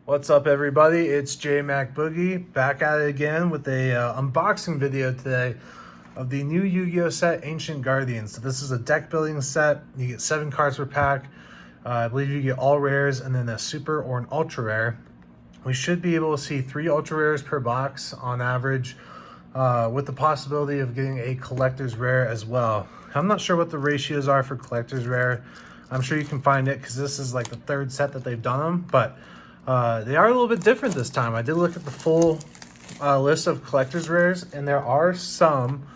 What's up, everybody? It's J-Mac Boogie back at it again with a unboxing video today of the new Yu-Gi-Oh set Ancient Guardians. So this is a deck building set. You get 7 cards per pack. I believe you get all rares and then a super or an ultra rare. We should be able to see 3 ultra rares per box on average, with the possibility of getting a collector's rare as well. I'm not sure what the ratios are for collector's rare. I'm sure you can find it because this is like the 3rd set that they've done them, but they are a little bit different this time. I did look at the full list of collector's rares, and there are some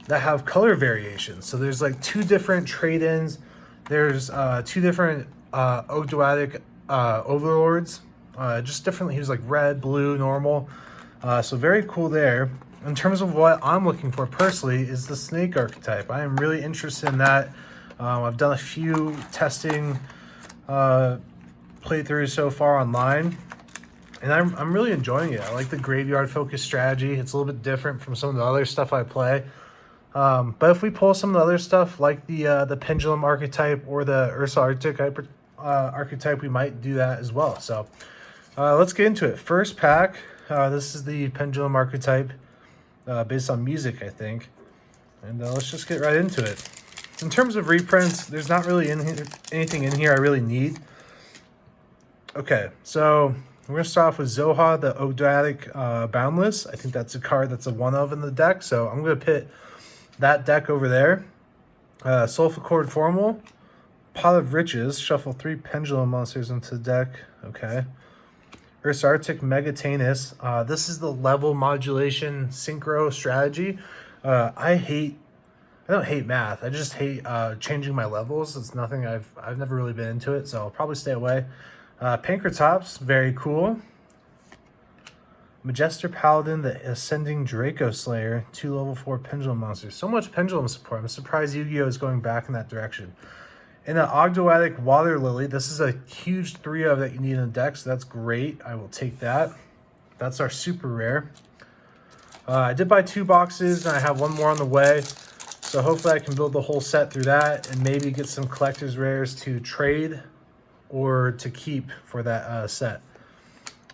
that have color variations. So there's like 2 different trade-ins. There's 2 different Ogdoadic overlords, just differently. He was like red, blue, normal. So very cool there. In terms of what I'm looking for personally is the snake archetype. I am really interested in that. I've done a few testing playthroughs so far online, and I'm really enjoying it. I like the graveyard focused strategy. It's a little bit different from some of the other stuff I play. But if we pull some of the other stuff like the pendulum archetype or the Ursa Arctic archetype, we might do that as well. So let's get into it. First pack, this is the pendulum archetype based on music, I think. And let's just get right into it. In terms of reprints, there's not really anything in here I really need. Okay, so we're going to start off with Zoha, the Ogdoadic Boundless. I think that's a card that's a one of in the deck, so I'm going to pit that deck over there. Sulfur Formal, Pot of Riches, shuffle 3 Pendulum monsters into the deck. Okay. Ursa Arctic Megatanus. This is the level modulation synchro strategy. I don't hate math. I just hate changing my levels. It's nothing I've never really been into it, so I'll probably stay away. Pankratops, very cool. Majester Paladin, the Ascending Draco Slayer, 2 level 4 Pendulum monsters. So much Pendulum support. I'm surprised Yu-Gi-Oh! Is going back in that direction. And an Ogdoadic Water Lily. This is a huge 3-of that you need in the deck, so that's great. I will take that. That's our super rare. I did buy 2 boxes, and I have 1 more on the way. So hopefully I can build the whole set through that and maybe get some collector's rares to trade or to keep for that set.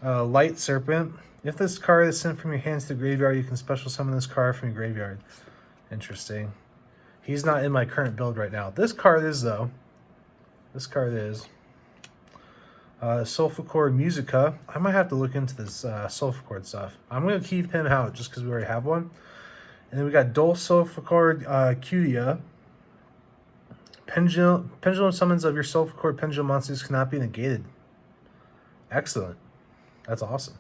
Light Serpent. If this card is sent from your hands to the graveyard, you can special summon this card from your graveyard. Interesting. He's not in my current build right now. This card is, though. This card is. Sulfur Musica. I might have to look into this Sulfur stuff. I'm going to keep him out just because we already have one. And then we got Dol Sulfur Cutia. Pendulum summons of your Sulfur Pendulum monsters cannot be negated. Excellent. That's awesome.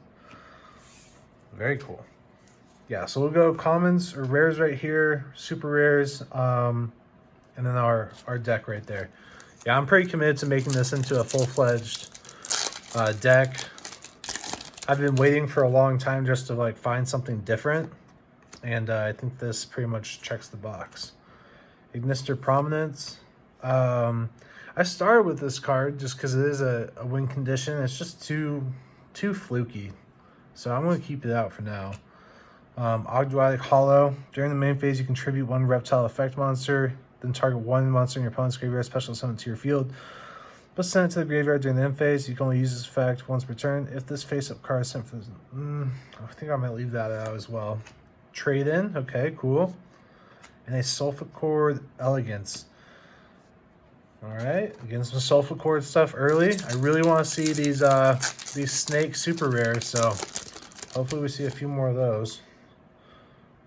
Very cool. Yeah, so we'll go commons or rares right here, super rares, and then our deck right there. Yeah, I'm pretty committed to making this into a full-fledged deck. I've been waiting for a long time just to like find something different, and I think this pretty much checks the box. Ignister Prominence. I started with this card just because it is a win condition. It's just too fluky, so I'm going to keep it out for now. Ogdoadic Hollow. During the main phase, you contribute 1 reptile effect monster, then target 1 monster in your opponent's graveyard, special summon it to your field, but send it to the graveyard during the end phase. You can only use this effect once per turn. If this face-up card is sent for this, I think I might leave that out as well. Trade in, okay, cool. And a Sulfur Elegance. All right, getting some Sulfur stuff early. I really want to see these snake super rares, so hopefully we see a few more of those.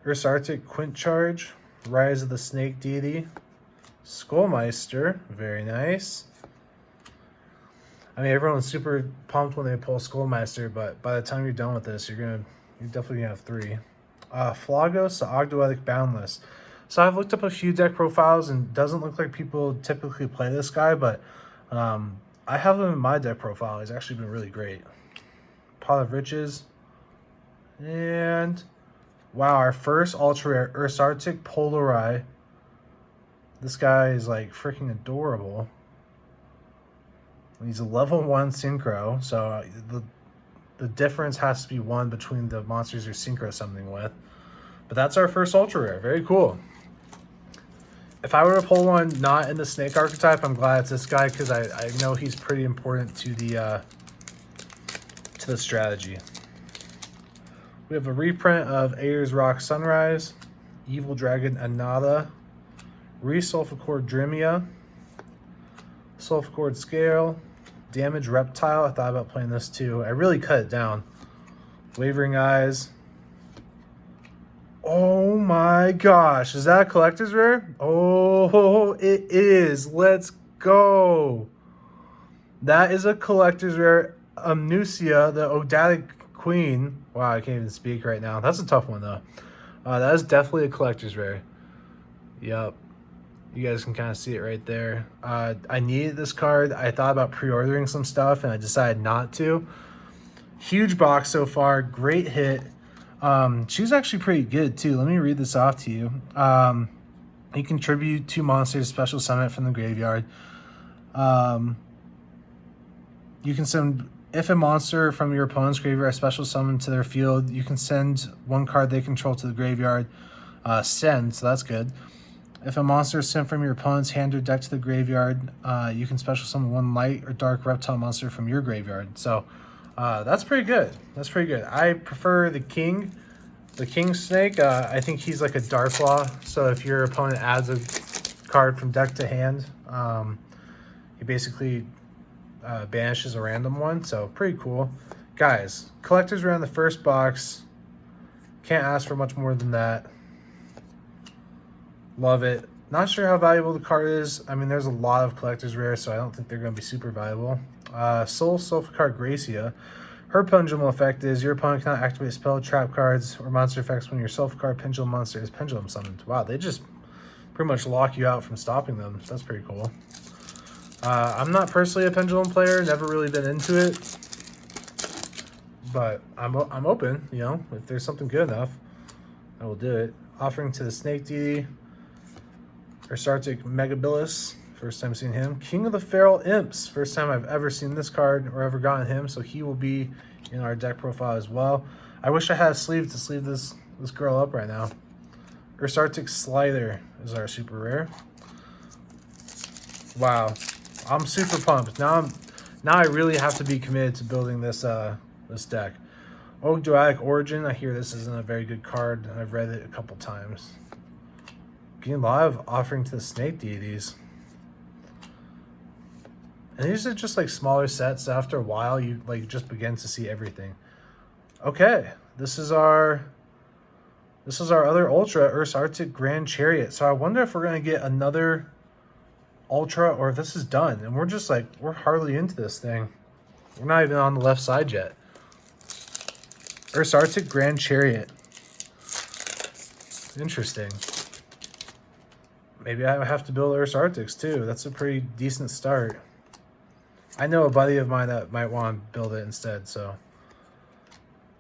Ursa Arctic Quint Charge, Rise of the Snake Deity, Skullmeister, very nice. I mean, everyone's super pumped when they pull Skullmeister, but by the time you're done with this, you're definitely gonna have 3. Flagos, the Ogdoadic Boundless. So I've looked up a few deck profiles, and it doesn't look like people typically play this guy, but I have him in my deck profile. He's actually been really great. Pot of Riches, and wow, our first ultra rare Ursa Arctic Polarai. This guy is like freaking adorable. He's a level 1 synchro, so the difference has to be 1 between the monsters you're synchro summoning with. But that's our first ultra rare. Very cool. If I were to pull one not in the snake archetype, I'm glad it's this guy because I know he's pretty important to to the strategy. We have a reprint of Ayers Rock Sunrise, Evil Dragon Anada, Resulficord Drimia, Sulficord Scale, Damage Reptile. I thought about playing this too. I really cut it down. Wavering Eyes. Oh my gosh, is that a collector's rare? Oh, it is. Let's go. That is a collector's rare. Amnesia, the Ogdoadic Queen. Wow, I can't even speak right now. That's a tough one though. That is definitely a collector's rare. Yep. You guys can kind of see it right there. I needed this card. I thought about pre-ordering some stuff and I decided not to. Huge box so far. Great hit. She's actually pretty good too. Let me read this off to you. You contribute 2 monsters, special summon from the graveyard. You can send, if a monster from your opponent's graveyard special summon to their field, you can send 1 card they control to the graveyard. So that's good. If a monster is sent from your opponent's hand or deck to the graveyard, you can special summon 1 light or dark reptile monster from your graveyard. So that's pretty good. That's pretty good. I prefer the king snake. I think he's like a dark law. So if your opponent adds a card from deck to hand, he basically banishes a random one. So pretty cool. Guys, collectors around the first box. Can't ask for much more than that. Love it. Not sure how valuable the card is. I mean, there's a lot of collector's rares, so I don't think they're going to be super valuable. Soul Sulfur Gracia. Her pendulum effect is your opponent cannot activate spell, trap cards, or monster effects when your Sulfur Pendulum monster is pendulum summoned. Wow, they just pretty much lock you out from stopping them. That's pretty cool. I'm not personally a pendulum player. Never really been into it. But I'm open, you know. If there's something good enough, I will do it. Offering to the Snake Deity. Ursartic Megabilis, first time seeing him. King of the Feral Imps, first time I've ever seen this card or ever gotten him, so he will be in our deck profile as well. I wish I had a sleeve to sleeve this girl up right now. Ursartic Slider is our super rare. Wow, I'm super pumped. Now I really have to be committed to building this this deck. Ogdoadic Origin, I hear this isn't a very good card. I've read it a couple times. Getting a lot of offering to the Snake Deities. And these are just like smaller sets. So after a while, you like just begin to see everything. Okay, this is our other Ultra, Ursartic Grand Chariot. So I wonder if we're gonna get another Ultra or if this is done. And we're just like, we're hardly into this thing. We're not even on the left side yet. Ursartic Grand Chariot. Interesting. Maybe I have to build Ursartics too. That's a pretty decent start. I know a buddy of mine that might want to build it instead, so.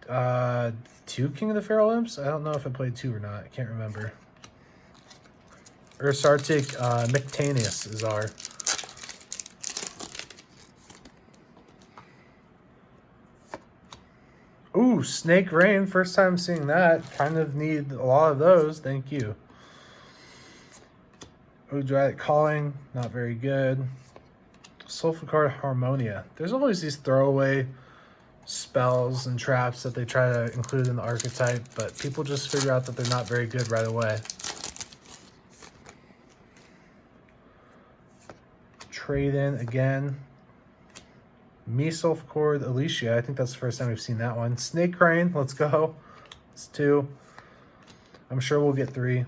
2 King of the Feral Imps? I don't know if I played 2 or not. I can't remember. Ursartic Mictanius is our. Ooh, Snake Rain. First time seeing that. Kind of need a lot of those. Thank you. Ogdoadic Calling, not very good. Sulfur Harmonia. There's always these throwaway spells and traps that they try to include in the archetype, but people just figure out that they're not very good right away. Trade in again. Sulfur Alicia. I think that's the first time we've seen that one. Snake Rain, let's go. It's 2. I'm sure we'll get 3.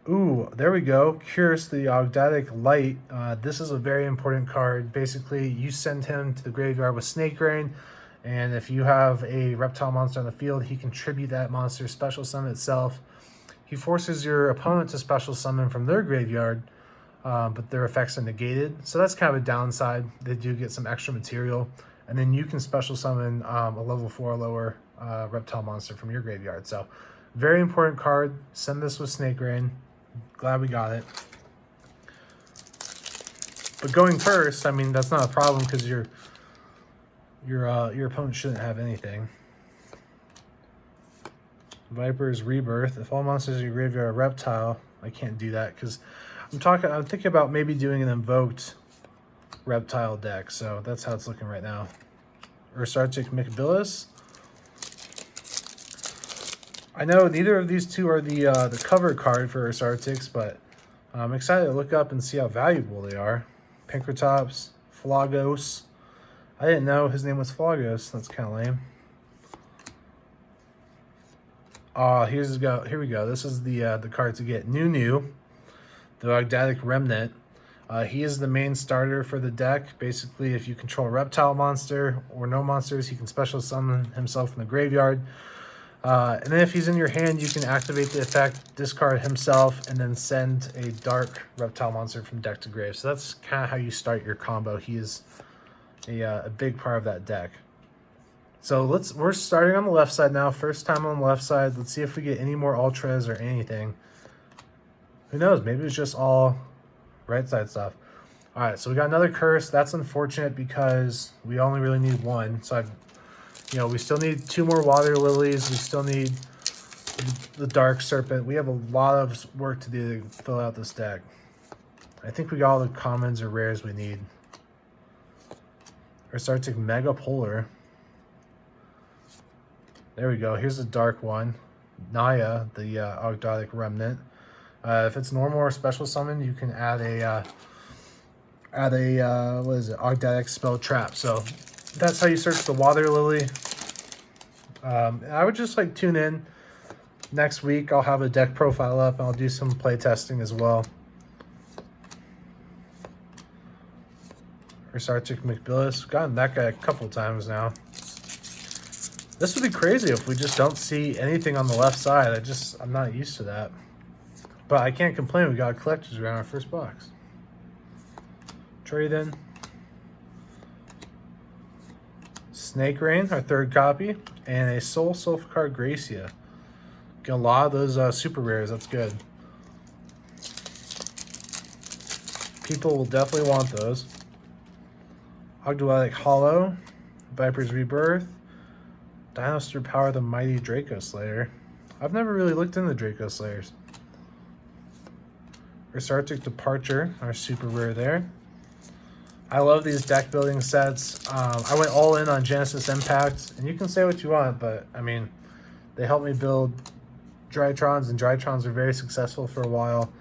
Ooh, there we go. Curious, the Ogdoadic Light. This is a very important card. Basically, you send him to the graveyard with Snake Rain, and if you have a reptile monster on the field, he can tribute that monster, special summon itself. He forces your opponent to special summon from their graveyard, but their effects are negated. So that's kind of a downside. They do get some extra material, and then you can special summon a level 4 or lower reptile monster from your graveyard. So very important card. Send this with Snake Rain. Glad we got it. But going first, I mean, that's not a problem because your opponent shouldn't have anything. Viper's Rebirth. If all monsters in your graveyard are reptile, I can't do that because I'm thinking about maybe doing an invoked reptile deck. So that's how it's looking right now. Ursartic Micabilis. I know neither of these two are the cover card for Ursartics, but I'm excited to look up and see how valuable they are. Pinkertops, Flagos. I didn't know his name was Flagos. That's kind of lame. Here we go. This is the card to get. New, the Ogdoadic Remnant. He is the main starter for the deck. Basically, if you control a reptile monster or no monsters, he can special summon himself from the graveyard. And then if he's in your hand, you can activate the effect, discard himself, and then send a dark reptile monster from deck to grave. So that's kind of how you start your combo. He is a big part of that deck. So we're starting on the left side now. First time on the left side. Let's see if we get any more ultras or anything. Who knows? Maybe it's just all right side stuff. All right, so we got another curse. That's unfortunate because we only really need one. So we still need 2 more water lilies. We still need the dark serpent. We have a lot of work to do to fill out this deck. I think we got all the commons or rares we need. Ursartic Mega Polar. There we go. Here's the dark one. Naya, the Ogdoadic Remnant. If it's normal or special summon, you can add a what is it? Ogdoadic Spell Trap. So that's how you search the water lily. I would just tune in. Next week I'll have a deck profile up and I'll do some play testing as well. Ursartic Micabilis. Gotten that guy a couple times now. This would be crazy if we just don't see anything on the left side. I'm not used to that. But I can't complain. We got a collector's rare on our first box. Trade in. Snake Rain, our 3rd copy, and a Soul Sulfur Gracia. Get a lot of those super rares. That's good. People will definitely want those. Ogdoadic Hollow, Viper's Rebirth, Dinosaur Power, the Mighty Draco Slayer. I've never really looked into Draco Slayers. Ursartic Departure, our super rare there. I love these deck building sets. I went all in on Genesis Impact, and you can say what you want, but I mean, they helped me build Drytrons, and Drytrons are very successful for a while,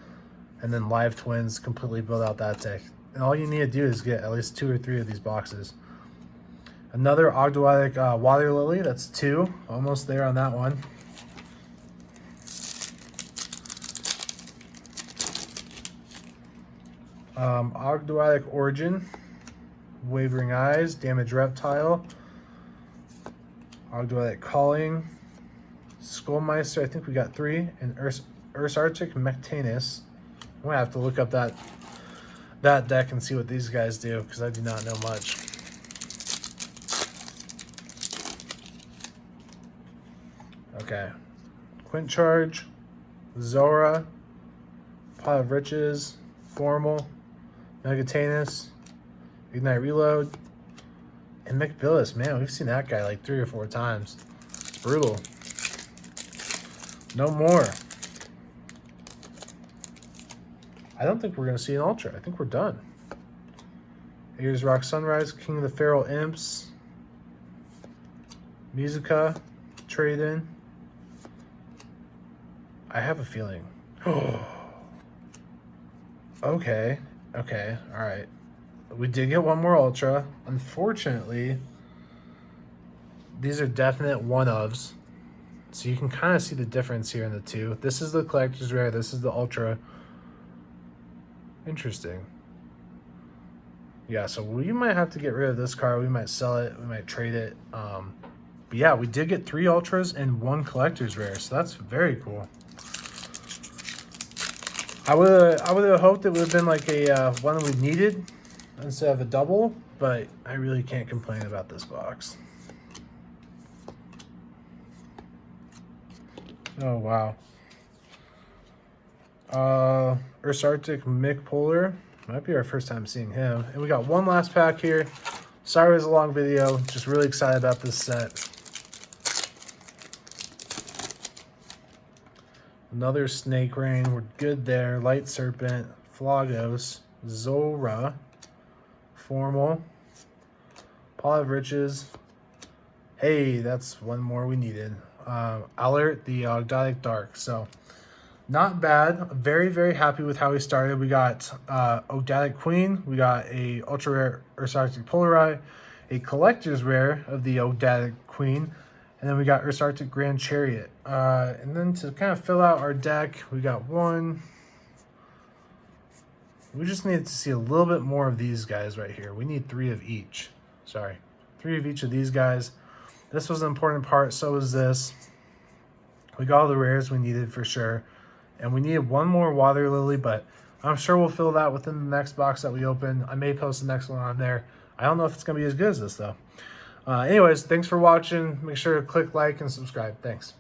and then Live Twins completely build out that deck. And all you need to do is get at least 2 or 3 of these boxes. Another Ogdoadic Water Lily, that's 2, almost there on that one. Ogdoadic Origin, Wavering Eyes, Damage Reptile, Ogdoadic Calling, Skullmeister, I think we got 3, and Ursartic Mectanus. I'm going to have to look up that deck and see what these guys do, because I do not know much. Okay. Quint Charge, Zora, Pot of Riches, Formal, Megatanus, Ignite Reload, and Micabilis. Man, we've seen that guy 3 or 4 times. It's brutal. No more. I don't think we're going to see an Ultra. I think we're done. Here's Rock Sunrise, King of the Feral Imps, Musica, Trade In. I have a feeling. Okay, alright. We did get one more Ultra. Unfortunately, these are definite one-ofs. So you can kind of see the difference here in the two. This is the collector's rare, this is the Ultra. Interesting. Yeah, so we might have to get rid of this card. We might sell it, we might trade it. But yeah, we did get 3 Ultras and 1 collector's rare, so that's very cool. I would have hoped it would have been a one we needed instead of a double, but I really can't complain about this box. Oh wow. Ursartic Mick Polar. Might be our first time seeing him. And we got one last pack here. Sorry it was a long video. Just really excited about this set. Another Snake Rain. We're good there. Light Serpent. Flagos. Zora. Formal. Pot of Riches. Hey, that's one more we needed. Alert, the Ogdoadic Dark. So, not bad. Very, very happy with how we started. We got Ogdoadic Queen. We got a ultra rare Ursarctic Polari, a collector's rare of the Ogdoadic Queen, and then we got Ursarctic Grand Chariot. And then to kind of fill out our deck, we got one. We just needed to see a little bit more of these guys right here. We need 3 of each. Sorry. 3 of each of these guys. This was an important part, so was this. We got all the rares we needed for sure. And we needed one more Water Lily, but I'm sure we'll fill that within the next box that we open. I may post the next one on there. I don't know if it's going to be as good as this, though. Anyways, thanks for watching. Make sure to click like and subscribe. Thanks.